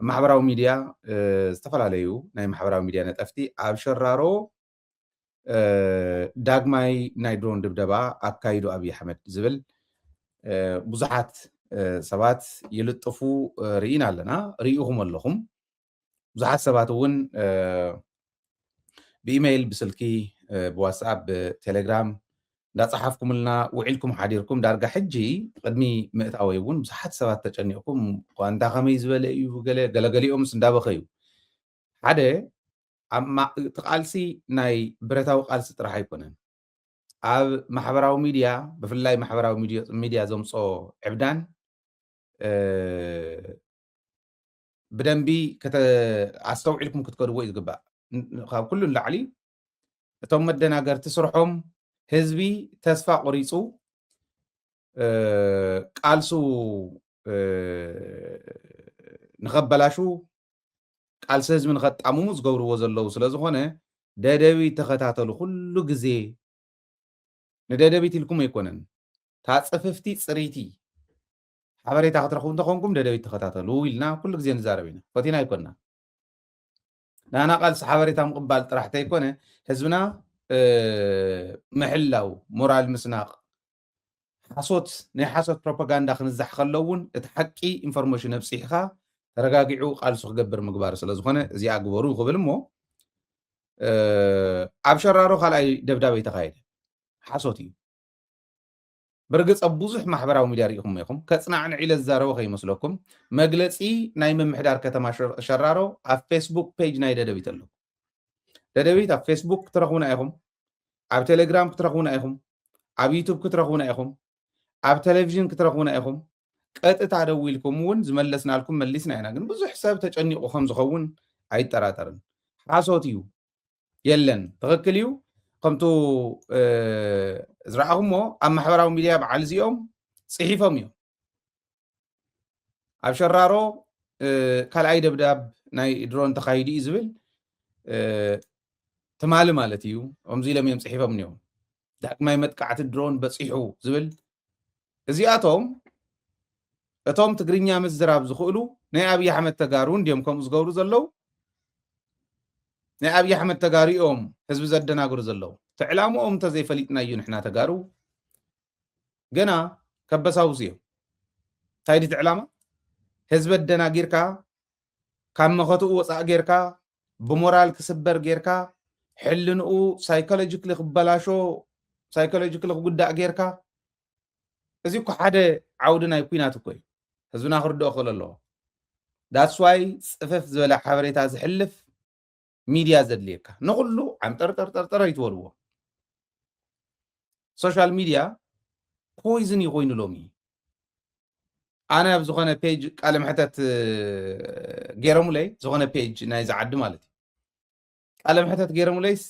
ማሕበራዊ ሚድያ ዝተፈላለዩ ናይ ማሕበራዊ ሚድያ ነጠፍቲ ኣብ ሸራሮ ዳግማይ ናይ ድሮን ድብደባ ኣካይዱ ኣብይ ኣሕመድ ዝብል ብዙሓት ሰባት ይልጥፉ ርኢና ኣለና ርኢኹም ኣለኹም ብዙሓት ሰባት እውን ብኢሜይል ብስልኪ ብዋትስኣፕ ብቴሌግራም እንዳፅሓፍኩምልና ውዒልኩም ሓዲርኩም ዳርጋ ሕጂ ቅድሚ ምእታወይ እውን ብዙሓት ሰባት ተጨኒቕኩም ኳንታ ከመይ ዝበለ እዩ ገለገሊኦምስ እንዳበኸዩ ሓደ እቲ ቃልሲ ናይ ብረታዊ ቃልሲ ጥራሕ ኣይኮነን ኣብ ማሕበራዊ ሚድያ ብፍላይ ማሕበራዊ ሚድያ ዘምፆ ዕብዳን ብደንቢ ኣስተውዒልኩም ክትከድዎ እዩ ዝግባእ ካብ ኩሉ ንላዕሊ እቶም መደናገርቲ ስርሖም ህዝቢ ተስፋ ቆሪፁ ቃልሱ ንኸበላሹ ቃልሲ ህዝቢ ንኸጣምሙ ዝገብርዎ ዘለዉ ስለዝኾነ ደደቢት ተኸታተሉ ኩሉ ግዜ ንደደቢት ኢልኩም ኣይኮነን ታፅፍፍቲ ፅሪቲ ሓበሬታ ክትረኽቡ እንተኾንኩም ደደቢት ተኸታተሉ ኢልና ኩሉ ግዜ ንዛረብ ኢና ፈቲና ኣይኮንና ንኣና ቃልሲ ሓበሬታ ምቕባል ጥራሕ እንተይኮነ ህዝብና ምሕላው ሞራል ምስናቕ ሓሶት ናይ ሓሶት ፕሮፓጋንዳ ክንዛሕ ከሎ እውን እቲ ሓቂ ኢንፎርሜሽን ኣብፂሕኻ ተረጋጊዑ ቃልሱ ክገብር ምግባር ስለዝኾነ እዚኣ ግበሩ ይኽብል እሞ ኣብ ሸራሮ ካልኣይ ደብዳበ ተኻየደ ሓሶት እዩ ብርግፅ ኣብ ብዙሕ ማሕበራዊ ሚድያ ሪኢኹም ኢኹም ከፅናዕን ዒለ ዝዛረቦ ከይመስለኩም መግለፂ ናይ ምምሕዳር ከተማ ሸራሮ ኣብ ፌስቡክ ፔጅ ናይ ደደቢት ኣሎ ደደቢት ኣብ ፌስቡክ ክትረኽቡና ኢኹም ኣብ ቴሌግራም ክትረኽቡና ኢኹም ኣብ ዩቱብ ክትረኽቡና ኢኹም ኣብ ቴሌቭዥን ክትረኽቡና ኢኹም ቀጥታ ደው ኢልኩም እውን ዝመለስናልኩም መሊስና ኢና ግን ብዙሕ ሰብ ተጨኒቑ ከም ዝኸውን ኣይጠራጠርን ሓሶት እዩ የለን ትኽክል እዩ ከምቱ ዝረኣኹሞ ኣብ ማሕበራዊ ሚድያ በዓል እዚኦም ፅሒፎም እዮም ኣብ ሸራሮ ካልኣይ ደብዳብ ናይ ድሮን ተኻይዲ እዩ ዝብል ትማሊ ማለት እዩ ከምዚ ኢሎም እዮም ፅሒፎም እኒኦም ዳግማይ መጥቃዕቲ ድሮን በፂሑ ዝብል እዚኣቶም እቶም ትግርኛ ምዝራብ ዝኽእሉ ናይ ኣብይ ኣሕመድ ተጋሩ እንዲኦም ከምኡ ዝገብሩ ዘለው ናይ ኣብይ ኣሕመድ ተጋሩ እዮም ህዝቢ ዘደናግሩ ዘለው ትዕላምኦም እንተዘይፈሊጥና እዩ ንሕና ተጋሩ ገና ከበሳውስ እዮም እንታይ ድቲ ዕላማ ህዝቢ ኣደናጊርካ ካብ መኸትኡ ወፃእ ጌርካ ብሞራል ክስበር ጌርካ ሕልንኡ ሳይኮሎጂክሊ ክበላሾ ሳይኮሎጂክሊ ክጉዳእ ጌርካ እዚ እኮ ሓደ ዓውዲ ናይ ኩናት እኮ እዩ ህዝብና ክርድኦ ክእል ኣለዎ ዳትስ ዋይ ፅፍፍ ዝበለ ሓበሬታ ዝሕልፍ ሚድያ ዘድልየካ ንኩሉ ዓምጠርጠርጠርጠር ይትበልዎ ሶሻል ሚድያ ፖይዝን እዩ ኮይኑ ሎሚ ኣነ ኣብ ዝኾነ ፔጅ ቃለ ምሕተት ገይረሙለይ ዝኾነ ፔጅ ናይ ዝዓዲ ማለት እዩ ቃለ ምሕተት ገይረሙለይስ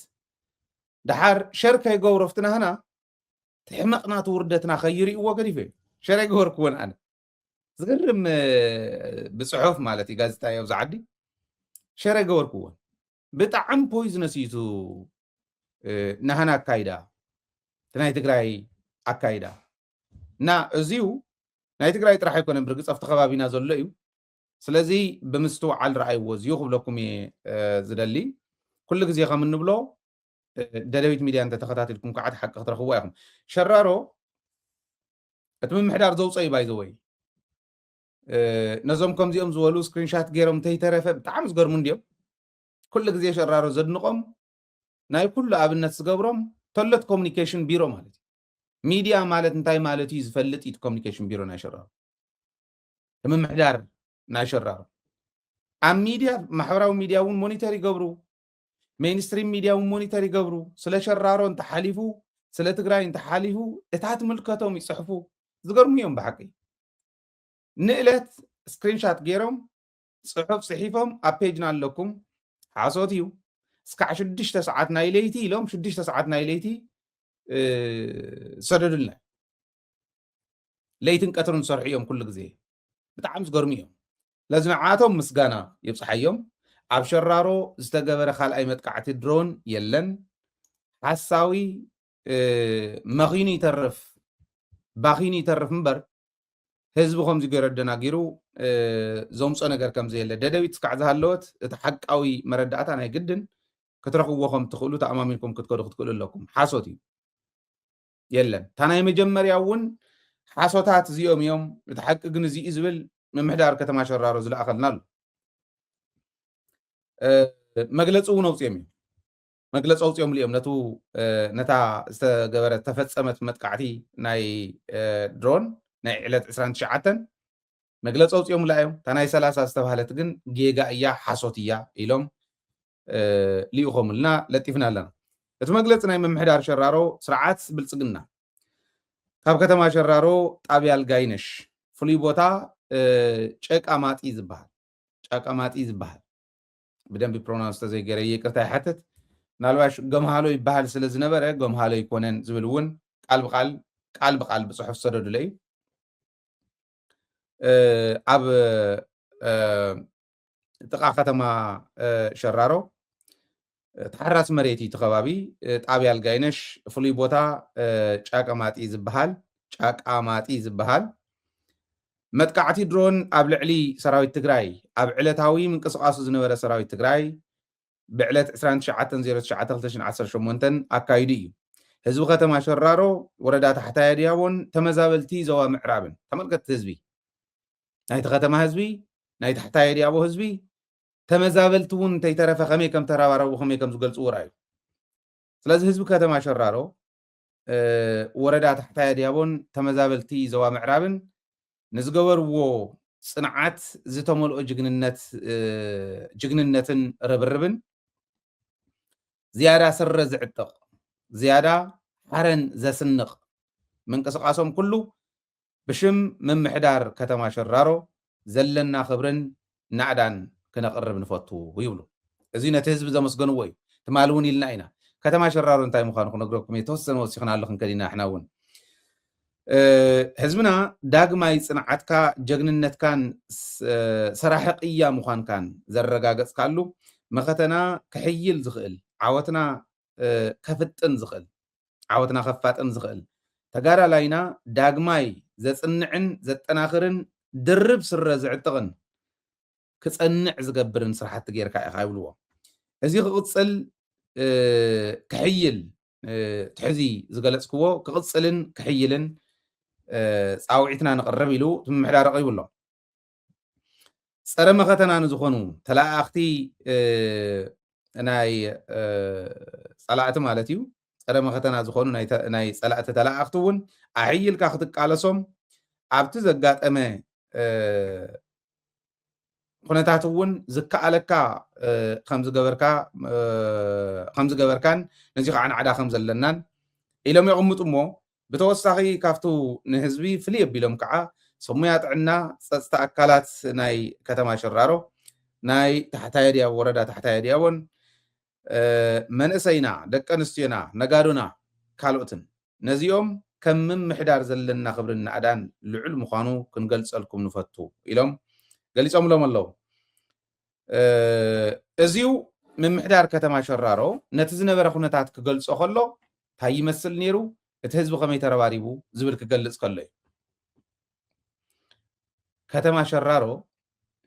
ድሓር ሸር ከይገብሮ ፍትናህና ትሕመቕናቱ ውርደትና ከይርእይዎ ገዲፈ ሸር ኣይገበርክዎን ኣነ ዝገርም ብፅሑፍ ማለት እዩ ጋዜጣ ኣብ ዝዓዲ ሸር ኣይገበርክዎን ብጣዕሚ ፖይዝነስ እዩ ናህና ኣካይዳ ናይ ትግራይ ኣካይዳ እና እዚኡ ናይ ትግራይ ጥራሕ ኣይኮነን ብርግፅ ኣብቲ ከባቢና ዘሎ እዩ ስለዚ ብምስትውዓል ረኣይዎ እዚዩ ክብለኩም እየ ዝደሊ ኩሉ ግዜ ከም እንብሎ ደደቢት ሚድያ እንተተኸታተልኩም ከዓት ሓቂ ክትረኽብዎ ኢኹም ሸራሮ እቲ ምምሕዳር ዘውፀዩ ባይዘወይ ነዞም ከምዚኦም ዝበሉ ስክሪንሻት ገይሮም እንተይተረፈ ብጣዕሚ ዝገርሙ እንዲኦም ኩሉ ግዜ ሸራሮ ዘድንቆም ናይ ኩሉ ኣብነት ዝገብሮም ተሎት ኮሚኒኬሽን ቢሮ ማለት እዩ ሚድያ ማለት እንታይ ማለት እዩ ዝፈልጥ እዩ ኮሚኒኬሽን ቢሮ ናይ ሸራሮ ምምሕዳር ናይ ሸራሮ ኣብ ሚድያ ማሕበራዊ ሚድያ እውን ሞኒተር ይገብሩ ሜይንስትሪም ሚድያ እውን ሞኒተር ይገብሩ ስለ ሸራሮ እንተሓሊፉ ስለ ትግራይ እንተሓሊፉ እታ ትምልከቶም ይፅሕፉ ዝገርሙ እዮም ብሓቂ ንእለት ስክሪንሻት ገይሮም ፅሑፍ ፅሒፎም ኣብ ፔጅና ኣለኩም ሓሶት እዩ እስካዕ 6 ሰዓት ናይ ለይቲ ኢሎም 6 ሰዓት ናይ ለይቲ ሰደዱልና ለይትን ቀትርን ዝሰርሑ እዮም ኩሉ ግዜ ብጣዕሚ ዝገርሙ እዮም ለዝንዓቶም ምስጋና ይብፅሓዮም ኣብ ሸራሮ ዝተገበረ ካልኣይ መጥቃዕቲ ድሮን የለን ሓሳዊ መኺኑ ይተርፍ ባኺኑ ይተርፍ እምበር ህዝቢ ከምዚ ገይሩ ኣደናጊሩ ዘምፆ ነገር ከምዚ የለ ደደቢት ክሳዕ ዝሃለወት እቲ ሓቃዊ መረዳእታ ናይ ግድን ክትረኽብዎ ከም ትኽእሉ ተኣማሚንኩም ክትከዱ ክትክእሉ ኣለኩም ሓሶት እዩ የለን እታ ናይ መጀመርያ እውን ሓሶታት እዚኦም እዮም እቲ ሓቂ ግን እዚ ዝብል ምምሕዳር ከተማ ሸራሮ ዝለኣኸልና ኣሎ መግለፂ እውን ኣውፅኦም እዮም መግለፂ ኣውፅኦም እዮም ነታ ዝተገበረት ተፈፀመት መጥቃዕቲ ናይ ድሮን ናይ ዕለት 29 መግለፂ ኣውፅኦምላ እዮም እታ ናይ 30 ዝተባሃለት ግን ጌጋ እያ ሓሶት እያ ኢሎም ልኢኾምልና ለጢፍና ኣለና እቲ መግለፂ ናይ ምምሕዳር ሸራሮ ስርዓት ብልፅግና ካብ ከተማ ሸራሮ ጣብያ አልጋይነሽ ፍሉይ ቦታ ጨቃማጢ ዝበሃል ብደንቢ ፕሮናንስ ተዘይገረ ይቅርታ ይሓትት ናልባሽ ገምሃሎ ይበሃል ስለ ዝነበረ ገምሃሎ ይኮነን ዝብል እውን ቃል ብቃል ብፅሑፍ ሰደዱለ እዩ ኣብ ጥቃ ከተማ ሸራሮ ተሓራስ መሬት እቲ ከባቢ ጣብያ አልጋይነሽ ፍሉይ ቦታ ጫቃማጢ ዝበሃል መጥቃዕቲ ድሮን ኣብ ልዕሊ ሰራዊት ትግራይ ኣብ ዕለታዊ ምንቅስቃሱ ዝነበረ ሰራዊት ትግራይ ብዕለት 29/09/2018 ኣካይዱ እዩ ህዝቢ ከተማ ሸራሮ ወረዳ ታሕታይ ዲያቦን ተመዛበልቲ ዞባ ምዕራብን ተመልከት ህዝቢ ናይቲ ከተማ ህዝቢ ናይ ታሕታይ ዲያቦ ህዝቢ ተመዛበልቲ እውን እንተይተረፈ ከመይ ከም ተረባረቡ ከመይ ከም ዝገልፅዎ ራእዩ ስለዚ ህዝቢ ከተማ ሸራሮ ወረዳ ታሕታይ ዲያቦን ተመዛበልቲ ዞባ ምዕራብን ንዝገበርዎ ጽንዓት ዝተመልኦ ጅግንነትን ርብርብን ዝያዳ ስረ ዝዕጥቕ ዝያዳ ሓረን ዘስንቕ ምንቅስቃሶም ኩሉ ብሽም ምምሕዳር ከተማ ሸራሮ ዘለና ክብርን ናዕዳን ክነቅርብ ንፈቱ ይብሉ እዚ ነቲ ህዝቢ ዘመስገንዎ እዩ ትማል እውን ኢልና ኢና ከተማ ሸራሮ እንታይ ምዃኑ ክነግረኩም የተወሰነ ወሲኽና ኣለኹ ከዲና እሕና እውን ህዝብና ዳግማይ ጽንዓትካ ጀግንነትካን ሰራሐ ቅያ ምዃንካን ዘረጋገጽካሉ መኸተና ክሕይል ዝኽእል ዓወትና ከፋጥን ዝኽእል ተጋዳላይና ዳግማይ ዘጽንዕን ዘጠናኽርን ድርብ ስረ ዝዕጥቕን ክጸንዕ ዝገብርን ስራሕቲ ጌርካ ኢኻ ይብልዎ እዚ ክቕፅል ክሕይል ትሕዚ ዝገለጽክዎ ክቕፅልን ክሕይልን ፃውዒትና ንቕርብ ኢሉ ምምሕዳር ኣቕሪቡሎ ፀረ መኸተና ንዝኾኑ ተላእኽቲ ናይ ጸላእቲ ማለት እዩ ፀረ መኸተና ዝኾኑ ናይ ጸላእቲ ተላእኽቲ እውን ኣሕይልካ ክትቃለሶም ኣብቲ ዘጋጠመ ኩነታት እውን ዝከኣለካ ከም ዝገበርካን ነዚ ከዓ ንዓዳ ከም ዘለናን ኢሎም ይቕምጡ እሞ ብተወሳኺ ካብቱ ንህዝቢ ፍልይ ኣቢሎም ከዓ ሰሙያ ጥዕና ፀጥታ ኣካላት ናይ ከተማ ሸራሮ ናይ ታሕታይ ዲያቦ ወረዳ ታሕታይ ዲያቦን መንእሰይና ደቂ ኣንስትዮና ነጋዶና ካልኦትን ነዚኦም ከም ምምሕዳር ዘለና ክብርን ናዕዳን ልዑል ምዃኑ ክንገልፀልኩም ንፈቱ ኢሎም ገሊፆምሎም ኣለዉ እዚዩ ምምሕዳር ከተማ ሸራሮ ነቲ ዝነበረ ኩነታት ክገልፆ ከሎ እንታይ ይመስል ነይሩ እቲ ህዝቢ ከመይ ተረባሪቡ ዝብል ክገልጽ ከሎ እዩ ከተማ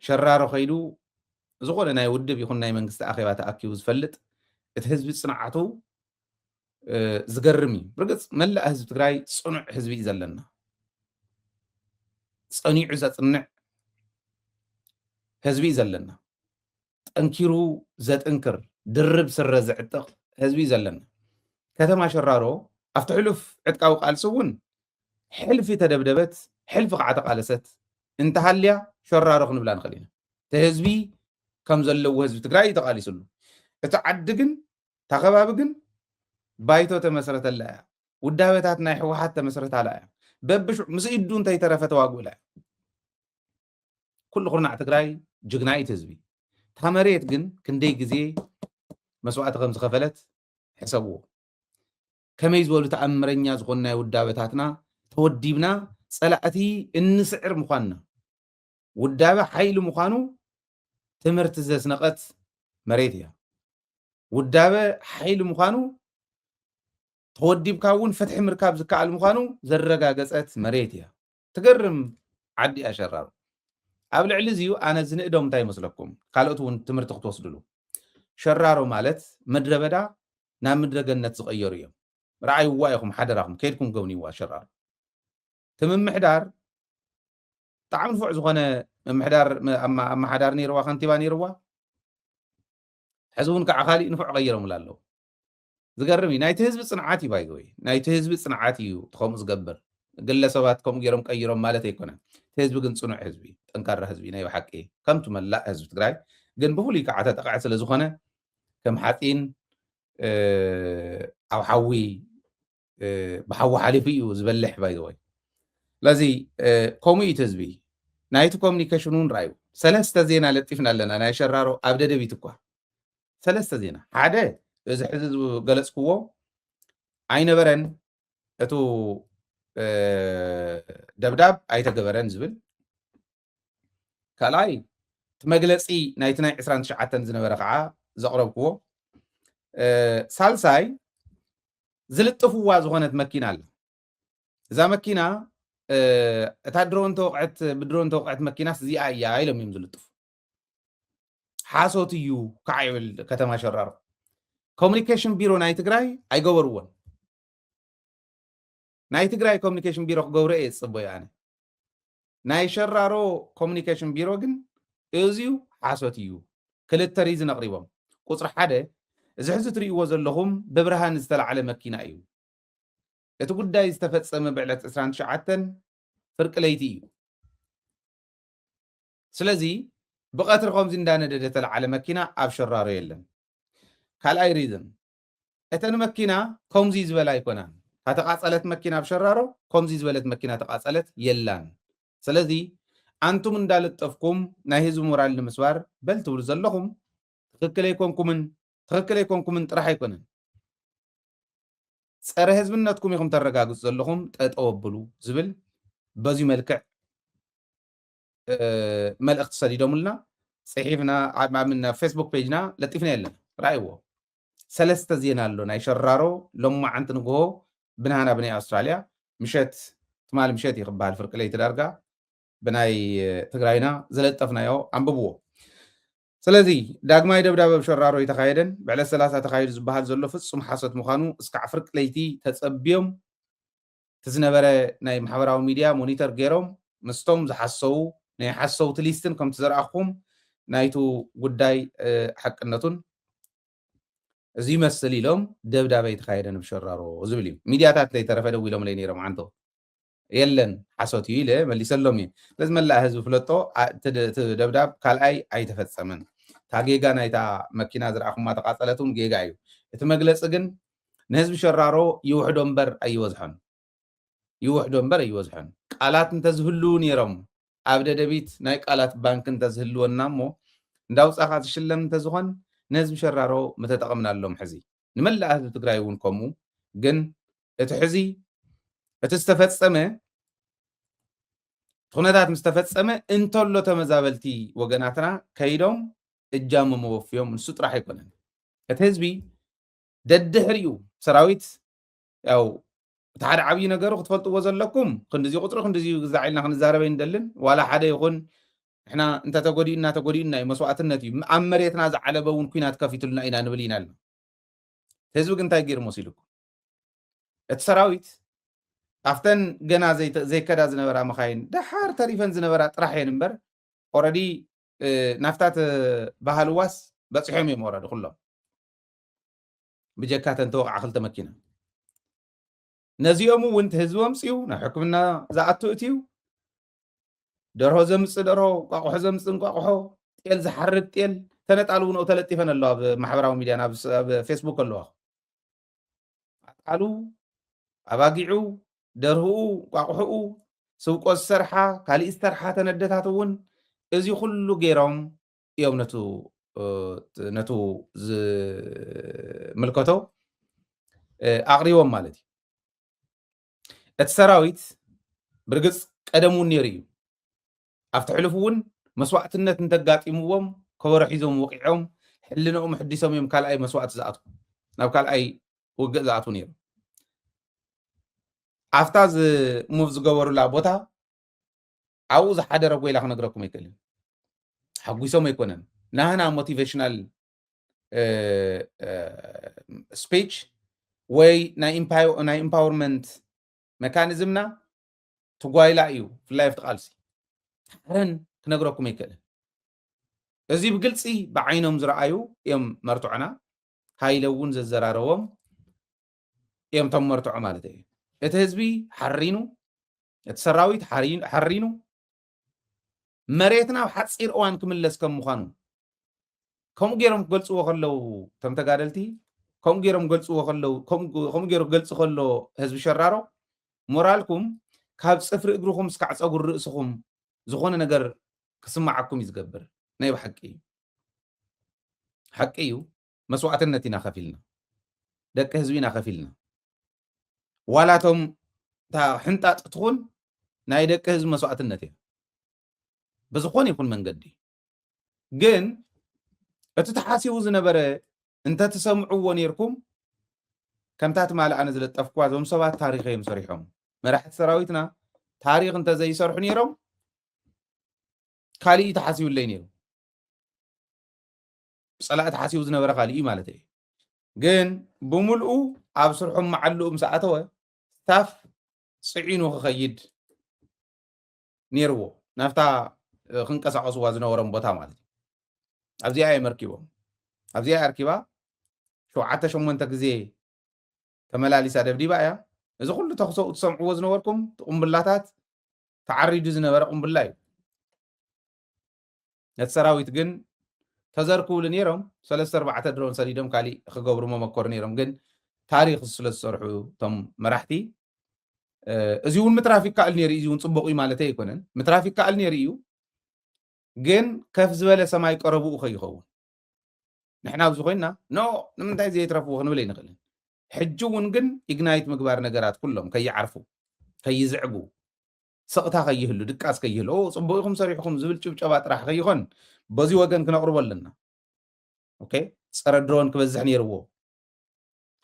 ሸራሮ ከይዱ ዝኾነ ናይ ውድብ ይኹን ናይ መንግስቲ ኣኼባ ተኣኪቡ ዝፈልጥ እቲ ህዝቢ ጽንዓቱ ዝገርም እዩ ብርግፅ መላእ ህዝቢ ትግራይ ጽኑዕ ህዝቢ እዩ ዘለና ጸኒዑ ዘጽንዕ ህዝቢ እዩ ዘለና ጠንኪሩ ዘጥንክር ድርብ ስረ ዝዕጥቕ ህዝቢ እዩ ዘለና ከተማ ሸራሮ ኣብቲ ሕሉፍ ዕጥቃዊ ቃልሲ እውን ሕልፊ ተደብደበት ሕልፊ ከዓ ተቃለሰት እንተሃልያ ሸራሮ ክንብላ ንኽእል ኢና እቲ ህዝቢ ከም ዘለዎ ህዝቢ ትግራይ ተቃሊሱሉ እቲ ዓዲ ግን ተኸባቢ ግን ባይቶ ተመስረተላ እያ ውዳበታት ናይ ሕወሓት ተመስረታላ እያ በብሽዑ ምስ ኢዱ እንተይተረፈ ተዋግኡላ እያ ኩሉ ኩርናዕ ትግራይ ጅግናኢት ህዝቢ እታ መሬት ግን ክንደይ ግዜ መስዋዕቲ ከም ዝኸፈለት ሕሰብዎ ከመይ ዝበሉ ተኣምረኛ ዝኾኑ ናይ ውዳበታትና ተወዲብና ጸላእቲ እንስዕር ምዃንና ውዳበ ሓይሊ ምዃኑ ትምህርቲ ዘስነቐት መሬት እያ ውዳበ ሓይሊ ምዃኑ ተወዲብካ እውን ፍትሒ ምርካብ ዝከኣል ምዃኑ ዘረጋገፀት መሬት እያ ትገርም ዓዲ ኣሸራሩ ኣብ ልዕሊ እዚኡ ኣነ ዝንእዶም እንታይ ይመስለኩም ካልኦት እውን ትምህርቲ ክትወስድሉ ሸራሮ ማለት ምድረ በዳ ናብ ምድረ ገነት ዝቐየሩ እዮም ረኣይዋ ኢኹም ሓደራኹም ከይድኩም ጎብኒዋ ሸራሮ ትምምሕዳር ብጣዕሚ ንፉዕ ዝኾነ ምምሕዳር ኣመሓዳር ነይርዋ ከንቲባ ነይርዋ ሕዚ እውን ከዓ ካሊእ ንፉዕ ቀይሮምላ ኣለዉ ዝገርም እዩ ናይቲ ህዝቢ ፅንዓት እዩ ባይዘወይ ናይቲ ህዝቢ ፅንዓት እዩ ከምኡ ዝገብር ግለሰባት ከምኡ ገይሮም ቀይሮም ማለት ኣይኮነን እቲ ህዝቢ ግን ፅኑዕ ህዝቢ ጠንካራ ህዝቢ ናይ ብሓቂ ከምቲ መላእ ህዝቢ ትግራይ ግን ብፍሉይ ከዓ ተጠቃዕ ስለ ዝኾነ ከም ሓፂን ኣብ ሓዊ ብሓዊ ሓሊፉ እዩ ዝበልሕ ባይዘወይ ስለዚ ከምኡ እዩ እቲ ህዝቢ ናይቲ ኮሚኒኬሽን እውን ረኣዩ ሰለስተ ዜና ለጢፍና ኣለና ናይ ሸራሮ ኣብ ደደቢት እኳ ሰለስተ ዜና ሓደ እዚ ሕዚ ገለፅክዎ ኣይነበረን እቱ ደብዳብ ኣይተገበረን ዝብል ካልኣይ እቲ መግለፂ ናይቲ ናይ 29 ዝነበረ ከዓ ዘቕረብክዎ ሳልሳይ ዝልጥፍዋ ዝኾነት መኪና ኣላ እዛ መኪና እታ ድሮን ተወቅዐት ብድሮን ተወቅዐት መኪናስ እዚኣ እያ ኢሎም እዮም ዝልጥፉ ሓሶት እዩ ከዓ ይብል ከተማ ሸራሮ ኮሚኒኬሽን ቢሮ ናይ ትግራይ ኣይገበርዎን ናይ ትግራይ ኮሚኒኬሽን ቢሮ ክገብሮ እየ ዝፅበዮ ኣነ ናይ ሸራሮ ኮሚኒኬሽን ቢሮ ግን እዚዩ ሓሶት እዩ ክልተ ሪዝን ኣቕሪቦም ቁፅሪ ሓደ እዚ ሕዚ ትርእይዎ ዘለኹም ብብርሃን ዝተለዓለ መኪና እዩ እቲ ጉዳይ ዝተፈፀመ ብዕለት 29 ፍርቂ ለይቲ እዩ ስለዚ ብቐትሪ ከምዚ እንዳነደደ ተለዓለ መኪና ኣብ ሸራሮ የለን ካልኣይ ሪዝን እተን መኪና ከምዚ ዝበላ ኣይኮናን ተቃፀለት መኪና ኣብ ሸራሮ ከምዚ ዝበለት መኪና ተቃፀለት የላን ስለዚ ኣንቱም እንዳለጠፍኩም ናይ ህዝቢ ሞራል ንምስባር በል ትብሉ ዘለኹም ትክክል ኣይኮንኩምን ጥራሕ ኣይኮነን ፀረ ህዝብነትኩም ኢኹም ተረጋግፁ ዘለኹም ጠጠው ኣበሉ ዝብል በዚ መልክዕ መልእክቲ ሰዲዶምልና ፅሒፍና ኣብና ፌስቡክ ፔጅና ለጢፍና የለን ረኣይዎ ሰለስተ ዜና ኣሎ ናይ ሸራሮ ሎማዓንቲ ንግሆ ብናሃና ብናይ ኣውስትራልያ ምሸት ትማል ምሸት ይክበሃል ፍርቂ ለይቲ ዳርጋ ብናይ ትግራይና ዘለጠፍናዮ ኣንብብዎ ስለዚ ዳግማይ ደብዳበ ሸራሮ ይተኻየደን ብዕለት 30 ተኻይዱ ዝበሃል ዘሎ ፍጹም ሓሶት ምዃኑ እስካዕ ፍርቂ ለይቲ ተፀቢዮም ትዝነበረ ናይ ማሕበራዊ ሚድያ ሞኒተር ገይሮም ምስቶም ዝሓሰቡ ናይ ሓሰውቲ ሊስትን ከምቲ ዘረኣኹም ናይቱ ጉዳይ ሓቅነቱን እዚ ይመስል ኢሎም ደብዳበ ይተኻየደን ብሸራሮ ዝብል እዩ ሚድያታት ዘይተረፈ ደው ኢሎም ለይ ነይሮም ዓንቶ የለን ሓሶት እዩ ኢለ መሊሰሎም እየ ስለዚ መላእ ህዝቢ ፍለጦ እቲ ደብዳብ ካልኣይ ኣይተፈፀመን እታ ጌጋ ናይታ መኪና ዝረኣኹማ ተቃፀለቱን ጌጋ እዩ እቲ መግለፂ ግን ንህዝቢ ሸራሮ ይውሕዶ እምበር ኣይወዝሖን ቃላት እንተዝህሉ ነይሮም ኣብ ደደቢት ናይ ቃላት ባንክ እንተዝህልወና እሞ እንዳውፃኻ ዝሽለም እንተዝኾን ንህዝቢ ሸራሮ ምተጠቐምናሎም ሕዚ ንመላእ ህዝቢ ትግራይ እውን ከምኡ ግን እቲ ሕዚ እቲ ዝተፈፀመ ኩነታት ምስ ተፈፀመ እንተሎ ተመዛበልቲ ወገናትና ከይዶም እጃሞ መወፍዮም ንሱ ጥራሕ ኣይኮነን እቲ ህዝቢ ደድሕሪኡ ሰራዊት ያው እቲ ሓደ ዓብዪ ነገሩ ክትፈልጥዎ ዘለኩም ክንዲዚ ቁፅሪ ክንዲዚ ግዛዕ ኢልና ክንዛረበ ንደልን ዋላ ሓደ ይኹን እሕና እንተተጎዲኡና እዩ መስዋዕትነት እዩ ኣብ መሬትና ዝዓለበ እውን ኩናት ከፊትሉና ኢና ንብል ኢና ኣለና ህዝቢ ግን እንታይ ገይሩ መሲልኩም እቲ ሰራዊት ኣፍተን ገና ዘይከዳ ዝነበራ መኻይን ድሓር ተሪፈን ዝነበራ ጥራሕ እየን እምበር ኦረዲ ናፍታት ባህልዋስ በፂሖም እዮም ኦረዲ ኩሎም ብጀካተን ተወቕዓ ክልተ መኪና ነዚኦም እውን ህዝቢ ወምፅኡ ናብ ሕክምና ዝኣቱ እትዩ ደርሆ ዘምፅእ ደርሆ ቋቑሖ ዘምፅእ እንቋቑሖ ጤል ዝሓርድ ጤል ተነጣሉ እውን ተለጢፈን ኣለዋ ኣብ ማሕበራዊ ሚድያ ኣብ ፌስቡክ ኣለዋ ኣጣሉ ኣባጊዑ ደርህኡ ቋቑሑኡ ስብቆ ዝሰርሓ ካሊእ ዝተርሓ ተነደታት እውን እዚ ኩሉ ገይሮም እዮም ነቱ ዝምልከቶ ኣቕሪቦም ማለት እዩ እቲ ሰራዊት ብርግፅ ቀደም እውን ነይሩ እዩ ኣብቲ ሕልፍ እውን መስዋዕትነት እንተጋጢምዎም ከበሮ ሒዞም ወቂዖም ሕልንኦም ሕዲሶም እዮም ካልኣይ መስዋዕቲ ዝኣቱ ናብ ካልኣይ ውግእ ዝኣቱ ነይሩ ኣፍታ ሙቭ ዝገበሩላ ቦታ ኣብኡ ዝሓደረ ጎይላ ክነግረኩም ኣይክእልን ሓጒሶም ኣይኮነን ናህና ሞቲቬሽናል ስፒች ወይ ናይ ኢምፓወርመንት ሜካኒዝምና ትጓይላ እዩ ፍላይ ኣብቲ ቃልሲ ሓረን ክነግረኩም ኣይክእልን እዚ ብግልፂ ብዓይኖም ዝረኣዩ እዮም መርትዑና ሃይለ እውን ዘዘራረቦም እዮም ቶም መርትዑ ማለት እዩ እቲ ህዝቢ ሓሪኑ እቲ ሰራዊት ሓሪኑ መሬትና ኣብ ሓፂር እዋን ክምለስ ከም ምዃኑ ከምኡ ገይሮም ክገልፅዎ ከለው ቶም ተጋደልቲ ከምኡ ገይሮም ገልፅዎ ከለው ከምኡ ገይሩ ክገልፅ ከሎ ህዝቢ ሸራሮ ሞራልኩም ካብ ፅፍሪ እግርኩም እስካዕ ፀጉሪ ርእስኩም ዝኾነ ነገር ክስማዓኩም እዩ ዝገብር ናይ ብሓቂ እዩ ሓቂ እዩ መስዋዕትነት ኢና ከፊልና ደቂ ህዝቢ ኢና ከፊልና ዋላቶም ሕንጣጥ ትኹን ናይ ደቂ ህዝቢ መስዋዕትነት እያ ብዝኾነ ይኹን መንገዲ ግን እቲ ተሓሲቡ ዝነበረ እንተትሰምዕዎ ነርኩም ከምታ ትማል ኣነ ዝለጠፍኳ እዞም ሰባት ታሪክ እዮም ሰሪሖም መራሕቲ ሰራዊትና ታሪክ እንተዘይሰርሑ ነይሮም ካሊእ ተሓሲቡለይ ነይሩ ፀላእ ተሓሲቡ ዝነበረ ካሊእ እዩ ማለት እዩ ግን ብምልኡ ኣብ ስርሖም መዓልኡ ምስ ኣተወ ስታፍ ፅዒኑ ክኸይድ ነይርዎ ናብታ ክንቀሳቀስዋ ዝነበሮም ቦታ ማለት እዩ ኣብዚኣ የመርኪቦም ኣብዚኣ ኣርኪባ 7-8 ግዜ ተመላሊሳ ደብዲባ እያ እዚ ኩሉ ተክሰው ትሰምዕዎ ዝነበርኩም ቁምብላታት ተዓሪዱ ዝነበረ ቁምብላ እዩ ነቲ ሰራዊት ግን ተዘርክብሉ ነይሮም 3-4 ድሮን ሰዲዶም ካሊእ ክገብሩ መመከሩ ነይሮም ግን ታሪክ ስለ ዝሰርሑ ቶም መራሕቲ እዚ እውን ምትራፊክ ካል ነይሩ እዚ እውን ፅቡቅ እዩ ማለት ኣይኮነን ምትራፊክ ካል ነይሩ እዩ ግን ከፍ ዝበለ ሰማይ ቀረብኡ ከይኸውን ንሕና ኣብዚ ኮይንና ኖ ንምንታይ ዘይትረፍዎ ክንብል ኣይንኽእልን ሕጂ እውን ግን ኢግናይት ምግባር ነገራት ኩሎም ከይዓርፉ ከይዝዕቡ ስቕታ ከይህሉ ድቃስ ከይህሉ ፅቡቅ ኢኹም ሰሪሕኩም ዝብል ጭብጨባ ጥራሕ ከይኾን በዚ ወገን ክነቕርቦ ኣለና ኦኬ ፀረ ድሮን ክበዝሕ ነይርዎ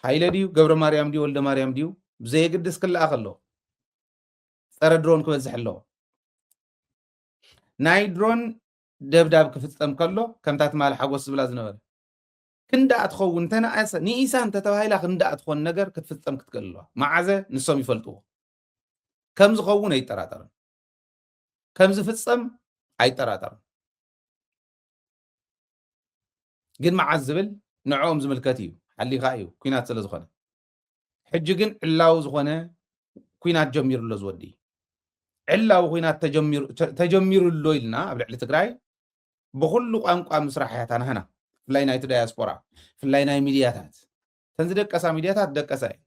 ሃይለ ድዩ ገብረ ማርያም ድዩ ወልደ ማርያም ድዩ ብዘየግድስ ክለኣኽ ኣሎ ፀረ ድሮን ክበዝሕ ኣለዎ ናይ ድሮን ደብዳብ ክፍፀም ከሎ ከምታ ትማል ሓጎስ ዝብላ ዝነበረ ክንዳእ ትኸውን ተነኣሰ ንኢሳ እንተተባሂላ ክንዳእ ትኾን ነገር ክትፍፀም ክትክእል ኣለዋ መዓዘ ንሶም ይፈልጥዎ ከም ዝኸውን ኣይጠራጠርን ከም ዝፍፀም ኣይጠራጠርን ግን መዓዝ ዝብል ንዕኦም ዝምልከት እዩ ሓሊኻ እዩ ኩናት ስለ ዝኾነ ሕጂ ግን ዕላው ዝኾነ ኩናት ጀሚሩሎ ዝወዲ ዕላው ኩናት ተጀሚሩሎ ኢልና ኣብ ልዕሊ ትግራይ ብኩሉ ቋንቋ ምስራሕያታ ናህና ፍላይ ናይቲ ዳያስፖራ ፍላይ ናይ ሚድያታት ተንዚ ደቀሳ ሚድያታት ደቀሳ እዩ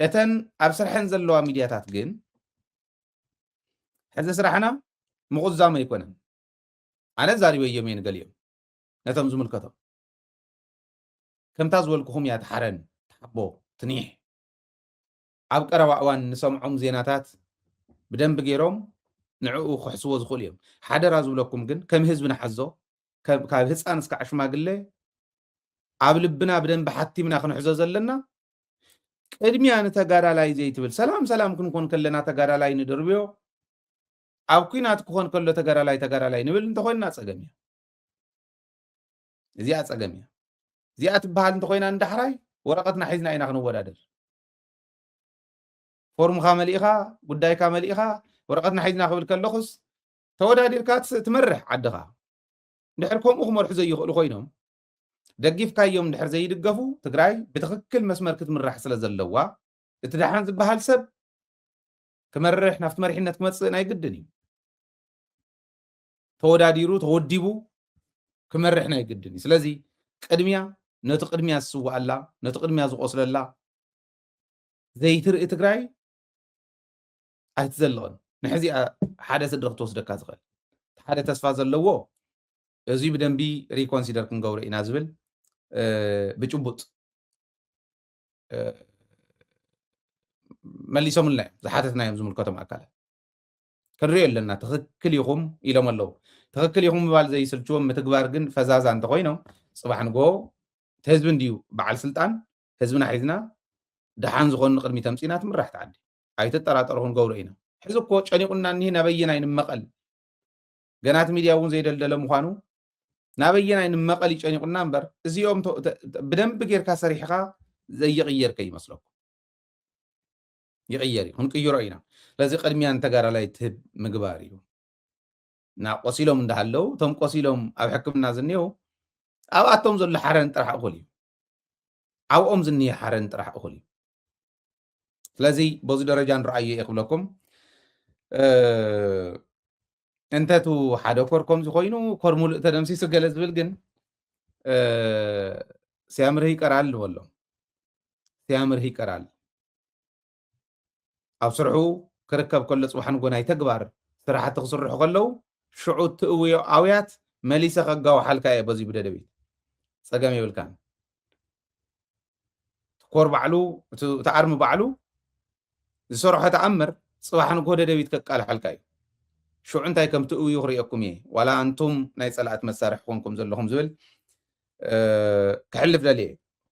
እተን ኣብ ስርሐን ዘለዋ ሚድያታት ግን ሕዚ ስራሕና ምቁዛም ኣይኮነን ኣነ ዛሪበ እዮም እየ ንገሊኦም ነቶም ዝምልከቶም ከምታ ዝበልኩኹም እያ ትሓረን ተሓቦ ትኒሕ ኣብ ቀረባ እዋን ንሰምዖም ዜናታት ብደንቢ ገይሮም ንዕኡ ክሕስዎ ዝኽእሉ እዮም ሓደራ ዝብለኩም ግን ከም ህዝቢ ንሓዞ ካብ ህፃን እስካዕ ሽማግለ ኣብ ልብና ብደንቢ ሓቲምና ክንሕዞ ዘለና ቅድሚያ ንተጋዳላይ ዘይትብል ሰላም ክንኮን ከለና ተጋዳላይ ንድርብዮ ኣብ ኩናት ክኾን ከሎ ተጋዳላይ ንብል እንተኮይንና ፀገም እያ እዚኣ ፀገም እያ እዚኣ ትበሃል እንተኮይና እንዳሕራይ ወረቐትና ሒዝና ኢና ክንወዳደር ፎርምካ መሊእኻ ጉዳይካ መሊእኻ ወረቐትና ሒዝና ክብል ከለኹስ ተወዳዲርካ ትመርሕ ዓድኻ ድሕር ከምኡ ክመርሑ ዘይኽእሉ ኮይኖም ደጊፍካዮም ድሕር ዘይድገፉ ትግራይ ብትክክል መስመር ክትምራሕ ስለ ዘለዋ እቲ ደሓን ዝበሃል ሰብ ክመርሕ ናብቲ መሪሕነት ክመፅእ ናይ ግድን እዩ ተወዳዲሩ ተወዲቡ ክመርሕ ናይ ግድን እዩ ስለዚ ቅድሚያ ነቲ ቅድሚያ ዝስዋኣላ ነቲ ቅድሚያ ዝቆስለላ ዘይትርኢ ትግራይ ኣይትዘልቕን ንሕዚኣ ሓደ ስድሪ ክትወስደካ ዝኽእል ሓደ ተስፋ ዘለዎ እዚ ብደንቢ ሪኮንሲደር ክንገብሮ ኢና ዝብል ብጭቡጥ መሊሶምልና እዮም ዝሓተትናዮም ዝምልከቶም ኣካላት ክንሪኦ ኣለና ትኽክል ኢኹም ኢሎም ኣለዉ ትኽክል ኢኹም ምባል ዘይስልችዎም ምትግባር ግን ፈዛዛ እንተኮይኖም ፅባሕ ንጎ እቲ ህዝቢ እንድዩ በዓል ስልጣን ህዝብና ሒዝና ደሓን ዝኾኑ ቅድሚ ተምፂና ትምራሕ ትዓዲ ኣይትጠራጠሩ ክንገብሮ ኢና ሕዚ እኮ ጨኒቁና እኒህ ናበየናይ ንመቐል ገናት ሚድያ እውን ዘይደልደለ ምዃኑ ናበየናይ ንመቐል ይጨኒቁና እምበር እዚኦም ብደንቢ ጌርካ ሰሪሕኻ ዘይቕየርከ ይመስለኩም ይቕየር እዩ ክንቅይሮ ኢና ስለዚ ቅድሚያ ንተጋዳላይ ትህብ ምግባር እዩ እና ቆሲሎም እንዳሃለው እቶም ቆሲሎም ኣብ ሕክምና ዝኒሄው ኣብኣቶም ዘሎ ሓረን ጥራሕ እኹል እዩ ኣብኦም ዝኒሄ ሓረን ጥራሕ እኹል እዩ ስለዚ በዚ ደረጃ ንረኣዩ እየ ክብለኩም እንተቱ ሓደ ኮር ከምዚ ኮይኑ ኮር ሙሉእ ተደምሲሱ ገለ ዝብል ግን ሲያምርህ ይቀራል ንበሎ ሲያምርህ ይቀራል ኣብ ስርሑ ክርከብ ከሎ ፅባሕ ንጎ ናይ ተግባር ስራሕቲ ክስርሑ ከለው ሽዑ ትእውዮ ኣውያት መሊሰ ከጋውሓልካ እየ በዚ ብደደቢት ፀገም የብልካን ኮር ባዕሉ ተኣርሚ ባዕሉ ዝሰርሖ ተኣምር ፅባሕ ንጎ ደደቢት ከቃልሐልካ እዩ ሽዑ እንታይ ከም ትእውዩ ክሪአኩም እየ ዋላ አንቱም ናይ ፀላእት መሳርሒ ኮንኩም ዘለኹም ዝብል ክሕልፍ ደልየ